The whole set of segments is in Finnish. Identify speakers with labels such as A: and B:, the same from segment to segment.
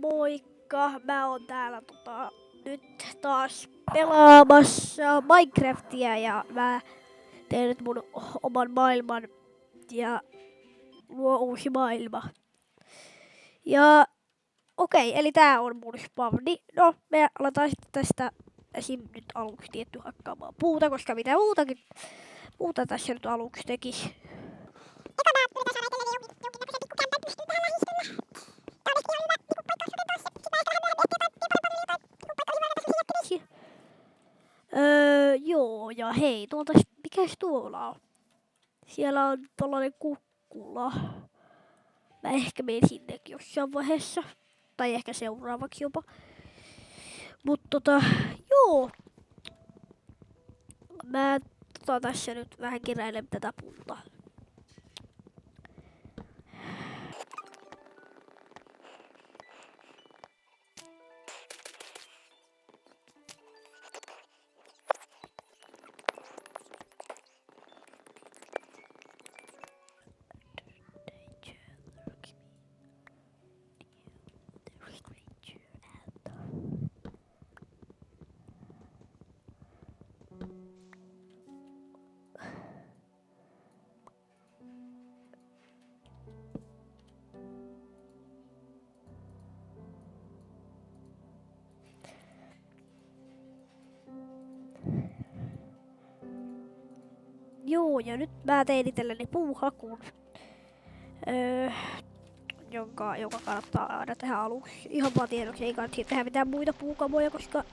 A: Moikka! Mä oon täällä nyt taas pelaamassa Minecraftia ja mä teen nyt mun oman maailman ja luo uusi maailma. Ja okei, eli tää on mun spawni. No, me aletaan sitten tästä esim. Nyt aluksi tietty hakkaamaan puuta, koska mitä muuta tässä nyt aluksi tekis. Joo, ja hei, mikäs tuolla on? Siellä on tollanen kukkula. Mä ehkä menen sinnekin jossain vaiheessa. Tai ehkä seuraavaksi jopa. Joo. Mä tässä nyt vähän keräilen tätä puuta. Joo, ja nyt mä tein itselleni puuhakun, joka kannattaa aina tehdä aluksi. Ihan vaan tiedoksi, ei kannata tehdä mitään muita puukamoja, koska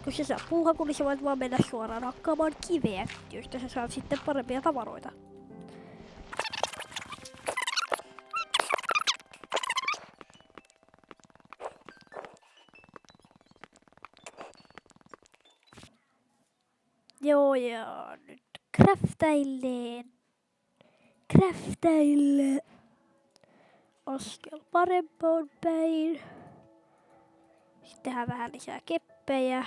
A: kun sä saat puuhakun, niin sä voit vaan mennä suoraan hakkaamaan kiveä, joista sä saat sitten parempia tavaroita. Joo, ja nyt craftailleen. Askel parempaan päin. Sitten tehdään vähän lisää keppejä.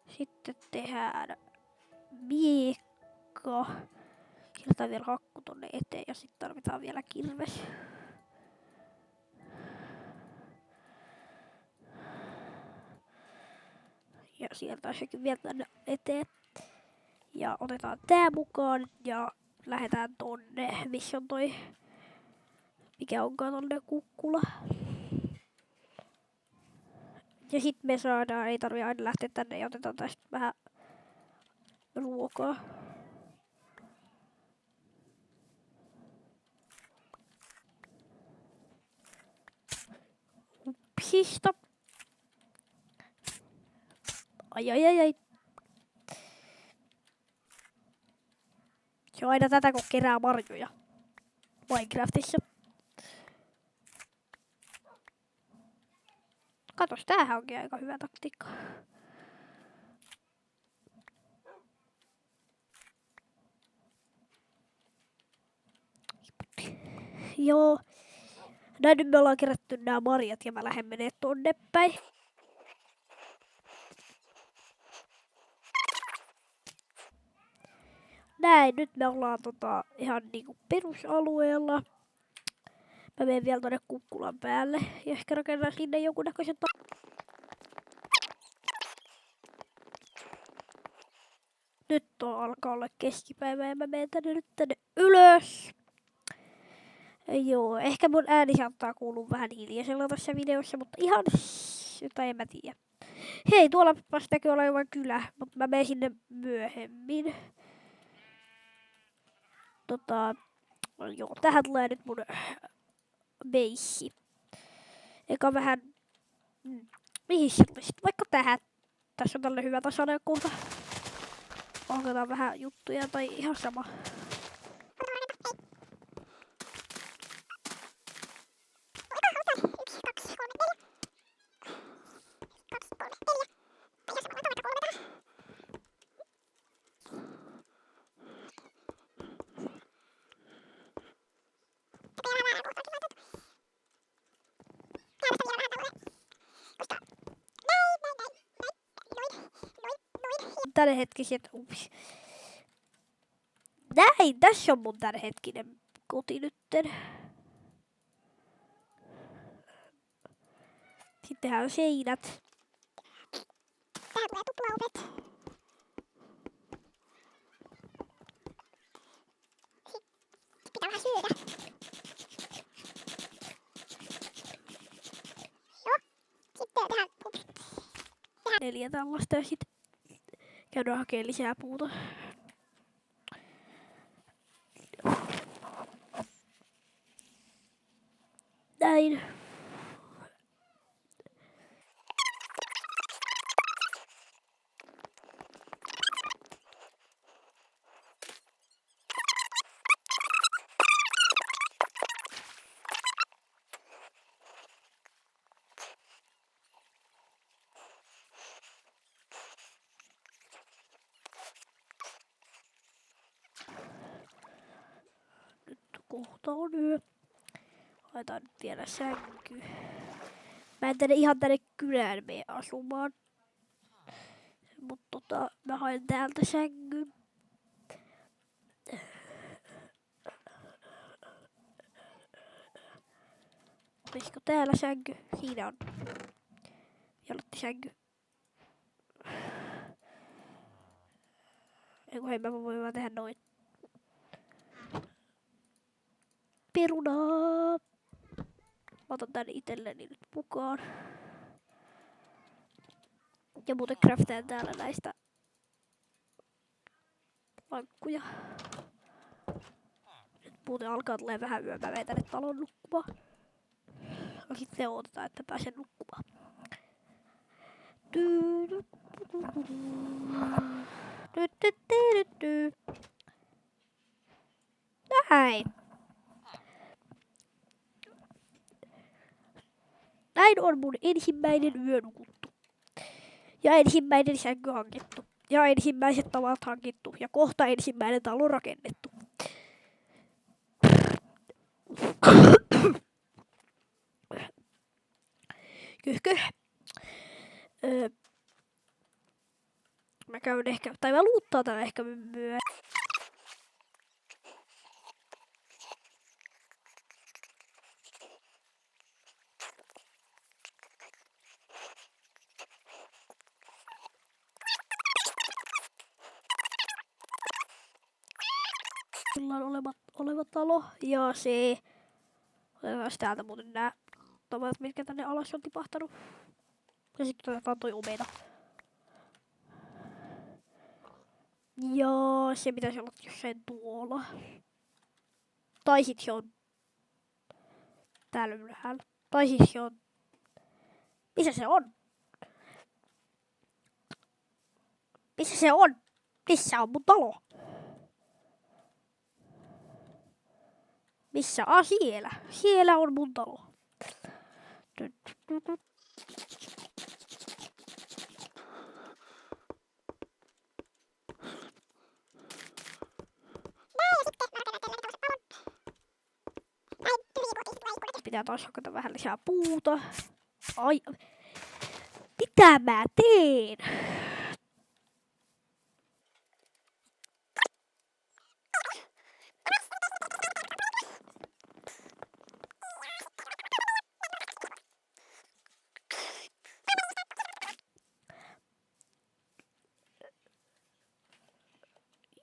A: Sitten tehdään miekka. Sieltä vielä hakku tonne eteen ja sitten tarvitaan vielä kirves. Ja sieltä sekin vielä tänne eteen. Ja otetaan tää mukaan ja lähdetään tonne, missä on toi, mikä onkaan tonne kukkula. Ja sit me saadaan, ei tarvi aina lähteä tänne ja otetaan tästä vähän ruokaa. Upsista. Ai. Se on aina tätä, kun kerää marjoja Minecraftissa. Katos, tämähän onkin aika hyvä taktiikka. Joo. Näin nyt me ollaan kerätty nämä marjat ja mä lähden menee tonne päin. Näin, nyt me ollaan ihan niinku perusalueella. Mä menen vielä tonne kukkulan päälle ja ehkä rakennan sinne jonkunnäköisen Nyt alkaa olla keskipäivä ja mä menen tänne ylös. Joo, ehkä mun ääni saattaa kuulua vähän hiljaisella tässä videossa, mutta ihan jotain en mä tiedä. Hei, tuolla näkyy olevan kylä, mutta mä menen sinne myöhemmin. Joo, tähän tulee nyt mun beissi. Eikä vähän mihin sitten vaikka tähän. Tässä on tälle hyvä tasainen kohta. Onko vähän juttuja tai ihan sama. Tämänhetkiset, näin, tässä on mun tämänhetkinen koti nytten. tehdään seinät.
B: Tähän tulee tuplaovet. Sitten pitää vähän syödä. Joo. Sitten tähän
A: 4 tällaista ja sitten käydään hakemaan lisää puuta. Näin. Nyt kohta on yö. Laitetaan nyt vielä sänky. Mä en tänne ihan tänne kylään mene asumaan. Mutta mä haen täältä sängyn. Olisiko täällä sänky? Siinä on. Jalotti sänky. Eiku hei, mä voin vaan tehdä noin. Perunaa. Mä otan tän itselleni nyt mukaan. Ja muuten craftaan täällä näistä lankkuja. Nyt muuten alkaa tulee vähän yö. Mä menen tänne talon nukkumaan. Ja sitten odotetaan, että pääsen nukkumaan. Näin. Näin on mun ensimmäinen yö nukuttu. Ja ensimmäinen sänky hankittu. Ja ensimmäiset tavat hankittu. Ja kohta ensimmäinen talo rakennettu. Kyhkö. Mä käyn ehkä, tai mä luuttaan tän ehkä myöhemmin. Ollaan oleva talo ja se. Otetaan täältä muuten nää tomat, mitkä tänne alas on tipahtanut. Ja sitten otetaan toi omena. Ja se pitäisi olla jossain tuolla. Tai sit se on täällä ylhäällä. Tai sit se on. Missä se on? Missä se on? Missä on mun talo? Missä? Siellä. Siellä on mun talo. Pitää taas hakata vähän lisää puuta. Ai. Mitä mä teen?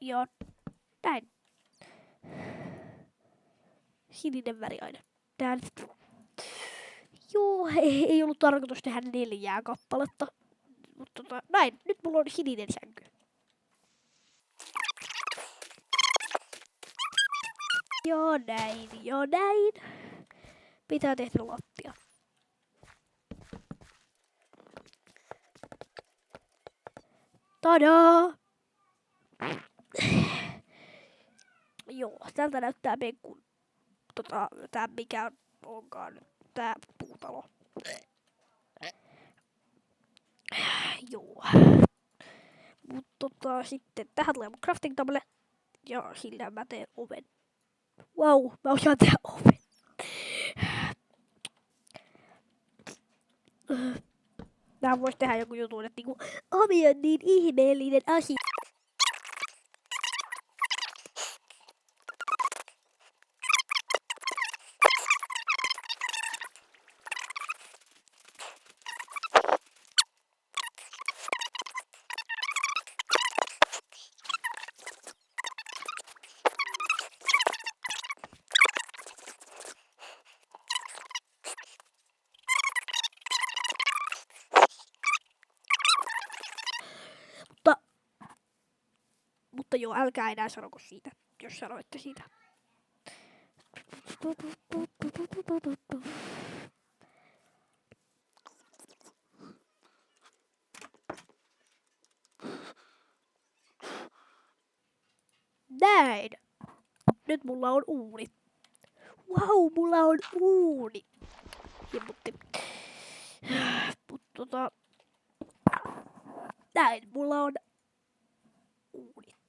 A: Ja näin. Sininen väriaine. Tää nyt. Joo, ei ollut tarkoitus tehdä 4 kappaletta. Mutta näin, nyt mulla on sininen sänky. Ja näin. Pitää tehdä lattia. Tadaa! Joo, tältä näyttää menkun tää mikä onkaan nyt tää puutalo. Joo. Mut sitten tähän tulee mun crafting table ja sillä mä teen oven. Wow, mä osaan tehdä oven. Tähän vois tehdä joku jutun, että niinku ovi on niin ihmeellinen asia. Mutta joo, älkää enää sanoko siitä, jos sanoitte siitä. Näin. Nyt mulla on uuni. Wow, mulla on uuni. Himmutti. Näin, mulla on uuni.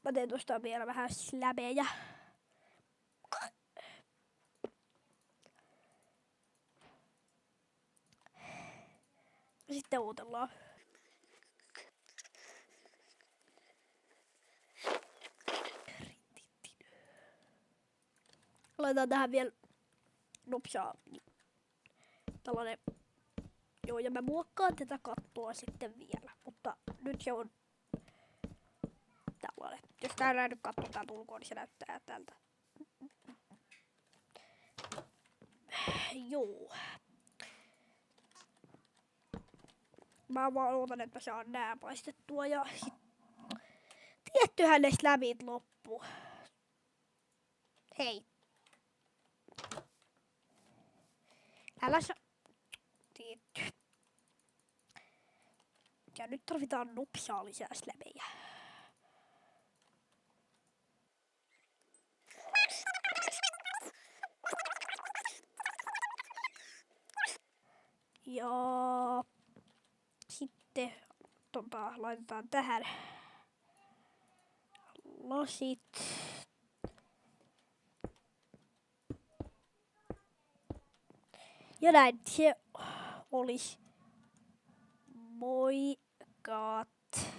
A: Mä teen tuosta vielä vähän släbejä. Sitten uutellaan. Laitetaan tähän vielä nopsaa. Tällainen. Joo, ja mä muokkaan tätä kattoa sitten vielä. Mutta nyt se on tällainen. Jos täällä nyt katto täältä ulkoa, niin se näyttää tältä. Joo. Mä vaan ootan, että mä saan nää paistettua ja sit tiettyhän ne slämit loppu. Hei. Älä tietty. Ja nyt tarvitaan nopsaa lisää slämejä. Ja sitten laitetaan tähän lasit. Ja näin se olisi. Moikka.